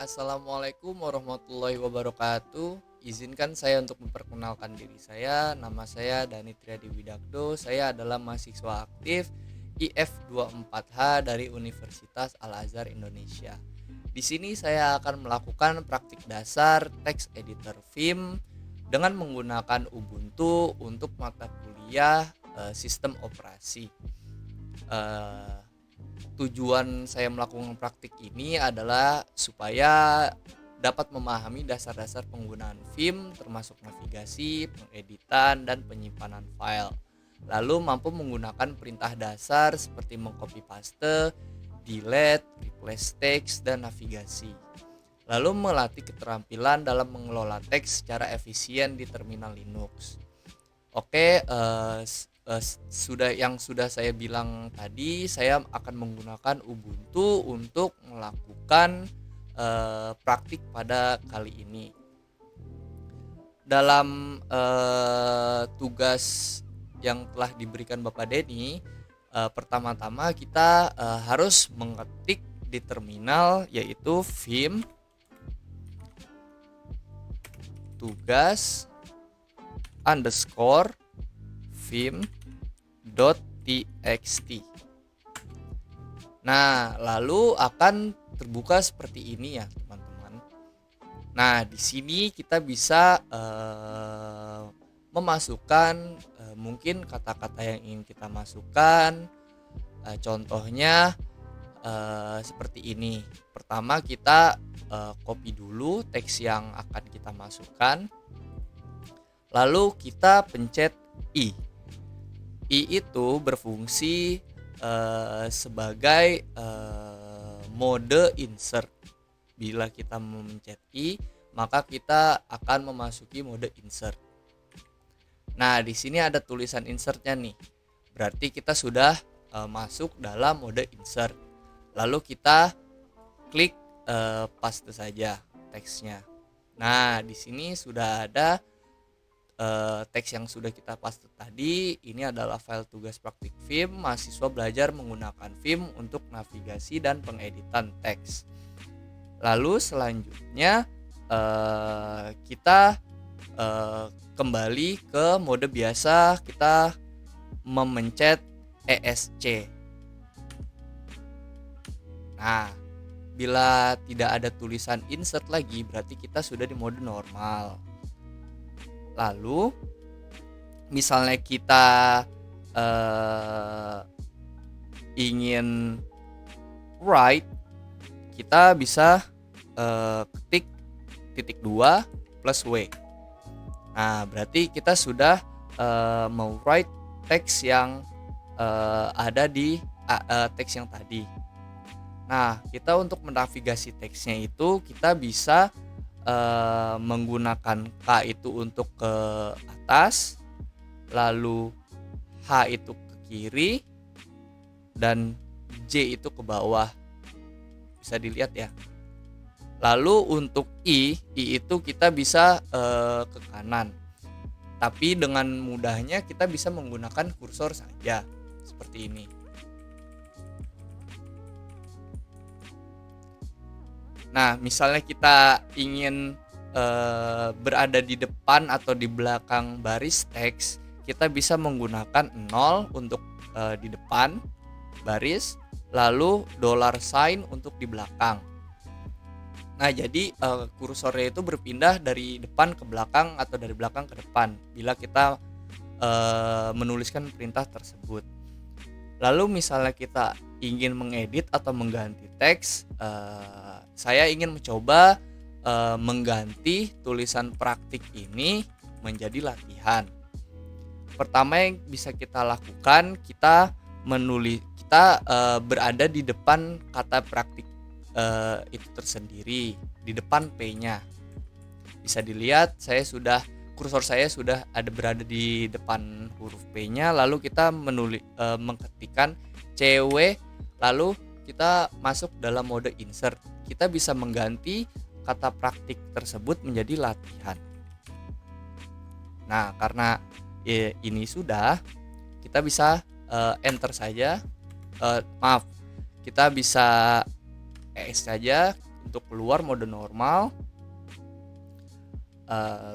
Assalamualaikum warahmatullahi wabarakatuh. Izinkan saya untuk memperkenalkan diri saya. Nama saya Dani Triadi Widakdo. Saya adalah mahasiswa aktif IF24H dari Universitas Al-Azhar Indonesia. Di sini saya akan melakukan praktik dasar text editor Vim dengan menggunakan Ubuntu untuk mata kuliah sistem operasi. Tujuan saya melakukan praktik ini adalah supaya dapat memahami dasar-dasar penggunaan Vim termasuk navigasi, pengeditan, dan penyimpanan file. Lalu mampu menggunakan perintah dasar seperti mengcopy paste, delete, replace text, dan navigasi. Lalu melatih keterampilan dalam mengelola teks secara efisien di terminal Linux. Oke, sudah saya bilang tadi, saya akan menggunakan Ubuntu untuk melakukan praktik pada kali ini. Dalam tugas yang telah diberikan Bapak Denny, pertama-tama kita harus mengetik di terminal, yaitu vim tugas underscore vim.txt. Nah, lalu akan terbuka seperti ini ya, teman-teman. Nah, di sini kita bisa memasukkan mungkin kata-kata yang ingin kita masukkan. Contohnya seperti ini. Pertama kita copy dulu teks yang akan kita masukkan. Lalu kita pencet I. I itu berfungsi sebagai mode insert. Bila kita memencet I, maka kita akan memasuki mode insert. Nah, di sini ada tulisan insertnya nih. Berarti kita sudah masuk dalam mode insert. Lalu kita klik paste saja teksnya. Nah, di sini sudah ada teks yang sudah kita paste tadi. Ini adalah file tugas praktik Vim. Mahasiswa belajar menggunakan Vim untuk navigasi dan pengeditan teks. Lalu selanjutnya kita kembali ke mode biasa. Kita memencet ESC. Nah, bila tidak ada tulisan insert lagi, berarti kita sudah di mode normal. Lalu misalnya kita ingin write, kita bisa ketik titik 2 plus W. Nah, berarti kita sudah mau write teks yang ada di teks yang tadi. Nah, kita untuk menavigasi teksnya itu kita bisa menggunakan K itu untuk ke atas, lalu H itu ke kiri, dan J itu ke bawah. Bisa dilihat ya. Lalu untuk I itu kita bisa ke kanan. Tapi dengan mudahnya kita bisa menggunakan kursor saja seperti ini. Nah, misalnya kita ingin berada di depan atau di belakang baris teks, kita bisa menggunakan 0 untuk di depan baris, lalu $sign untuk di belakang. Nah, jadi kursornya itu berpindah dari depan ke belakang atau dari belakang ke depan bila kita menuliskan perintah tersebut. Lalu misalnya kita ingin mengedit atau mengganti teks, saya ingin mencoba mengganti tulisan praktik ini menjadi latihan. Pertama yang bisa kita lakukan, kita berada di depan kata praktik itu tersendiri, di depan P-nya. Bisa dilihat kursor saya sudah berada di depan huruf P-nya, lalu kita mengetikkan CW, lalu kita masuk dalam mode insert. Kita bisa mengganti kata praktik tersebut menjadi latihan. Nah, karena ini sudah, kita bisa enter saja. Kita bisa ES saja untuk keluar mode normal.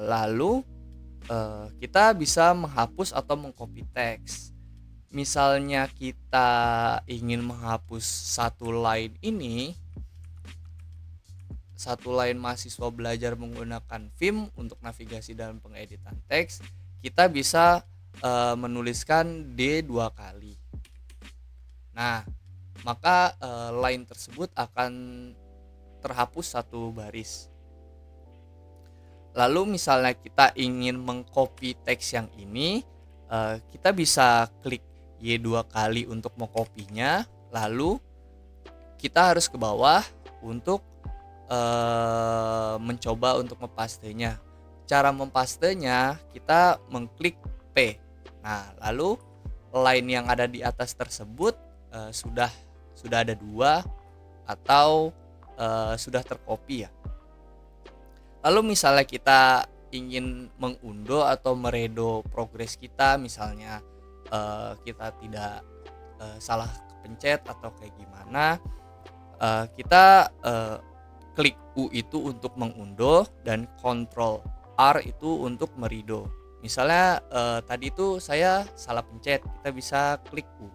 Lalu kita bisa menghapus atau mengcopy teks. Misalnya kita ingin menghapus satu line mahasiswa belajar menggunakan Vim untuk navigasi dan pengeditan teks, kita bisa menuliskan D 2 kali. Nah, maka line tersebut akan terhapus satu baris. Lalu misalnya kita ingin mengcopy teks yang ini, kita bisa klik Y 2 kali untuk mengkopinya, lalu kita harus ke bawah untuk mencoba untuk mempastenya. Cara mempastenya kita mengklik P. Nah, lalu line yang ada di atas tersebut sudah ada 2 atau sudah tercopy ya. Lalu misalnya kita ingin mengunduh atau meredo progres kita, misalnya kita tidak salah kepencet atau kayak gimana, kita klik U itu untuk mengunduh dan Ctrl R itu untuk meredo. Misalnya tadi itu saya salah pencet, kita bisa klik U.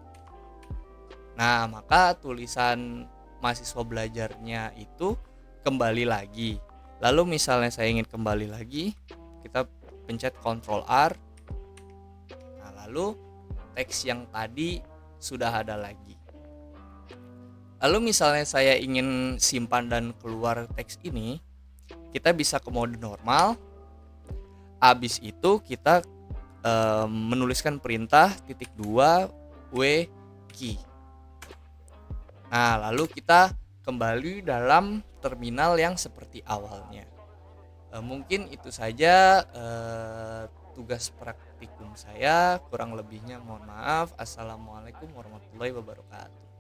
Nah, maka tulisan mahasiswa belajarnya itu kembali lagi. Lalu misalnya saya ingin kembali lagi, kita pencet Ctrl R. Nah, lalu teks yang tadi sudah ada lagi. Lalu misalnya saya ingin simpan dan keluar teks ini, kita bisa ke mode normal. Habis itu kita menuliskan perintah *2 W key. Nah, lalu kita kembali dalam terminal yang seperti awalnya. Mungkin itu saja tugas praktikum saya, kurang lebihnya mohon maaf. Assalamualaikum warahmatullahi wabarakatuh.